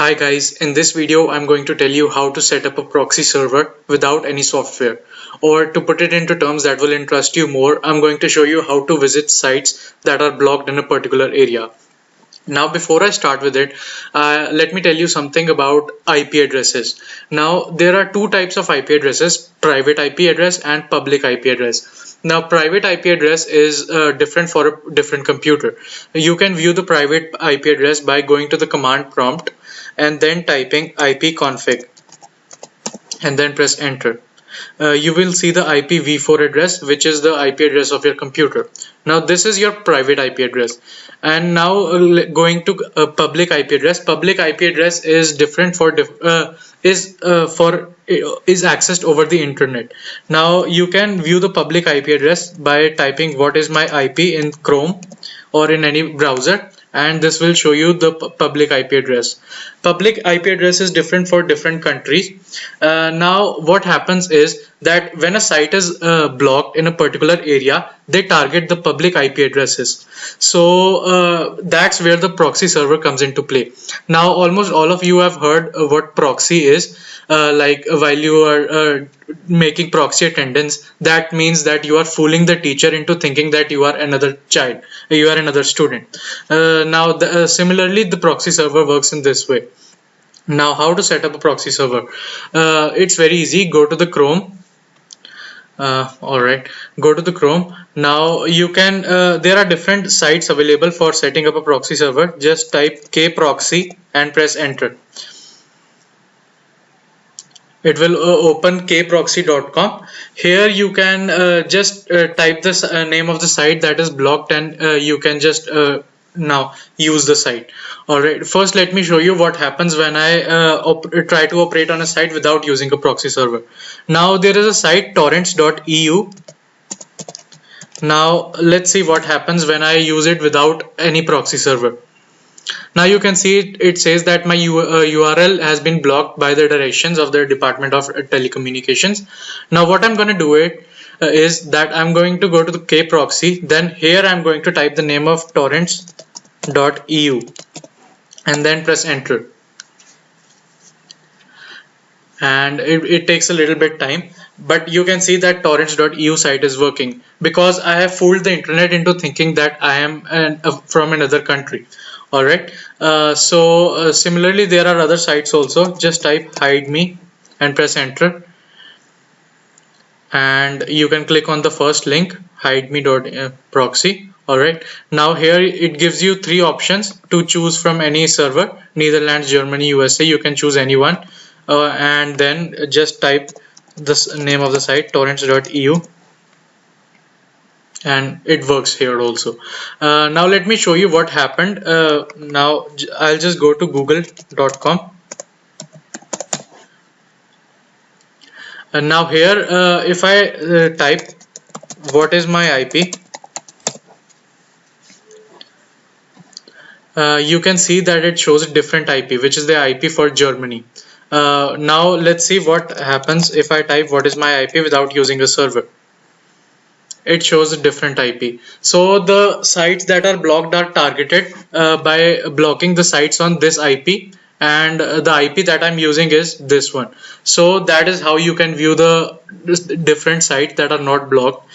Hi guys, in this video I'm going to tell you how to set up a proxy server without any software. Or to put it into terms that will interest you more, I'm going to show you how to visit sites that are blocked in a particular area. Now, before I start with it, let me tell you something about IP addresses. Now, there are two types of IP addresses, private IP address and public IP address. Now, private IP address is different for a different computer. You can view the private IP address by going to the command prompt and then typing ipconfig and then press enter. You will see the IPv4 address, which is the IP address of your computer. Now this is your private IP address. And now going to public IP address. Public IP address is different for is accessed over the internet. Now you can view the public IP address by typing what is my IP in Chrome or in any browser, and this will show you the public IP address. Public IP address is different for different countries. Now what happens is that when a site is blocked in a particular area, they target the public IP addresses. So that's where the proxy server comes into play. Now almost all of you have heard what proxy is. Like while you are making proxy attendance, that means that you are fooling the teacher into thinking that you are another child, you are another student. Similarly, the proxy server works in this way. Now, how to set up a proxy server? It's very easy. Go to the Chrome. Alright, go to the Chrome. Now you can, there are different sites available for setting up a proxy server. Just type kproxy and press enter. It will open kproxy.com. Here you can just type the name of the site that is blocked, and you can just now use the site. Alright, first let me show you what happens when I try to operate on a site without using a proxy server. Now there is a site torrents.eu. Now let's see what happens when I use it without any proxy server. Now you can see it says that my URL has been blocked by the directions of the Department of Telecommunications. Now what I'm going to do is that I'm going to go to the kproxy. Then here I'm going to type the name of torrents.eu and then press enter. And it takes a little bit time, but you can see that torrents.eu site is working because I have fooled the internet into thinking that I am from another country. Alright, similarly there are other sites also. Just type hide me and press enter, and you can click on the first link, hideme.proxy. Alright, now here it gives you three options to choose from any server: Netherlands, Germany, USA. You can choose any one, and then just type this name of the site, torrents.eu, and it works here also. Now let me show you what happened. Now I'll just go to google.com, and now here if I type what is my IP, you can see that it shows a different IP, which is the IP for Germany. Now let's see what happens if I type what is my IP without using a server. It shows a different IP. So the sites that are blocked are targeted by blocking the sites on this IP, and the IP that I'm using is this one. So that is how you can view the different sites that are not blocked,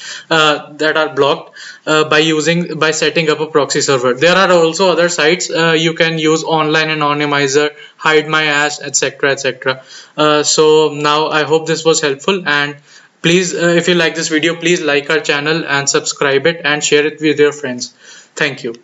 by setting up a proxy server. There are also other sites. You can use online anonymizer, hide my ass, etc., etc. So now I hope this was helpful, and please, if you like this video, please like our channel and subscribe it and share it with your friends. Thank you.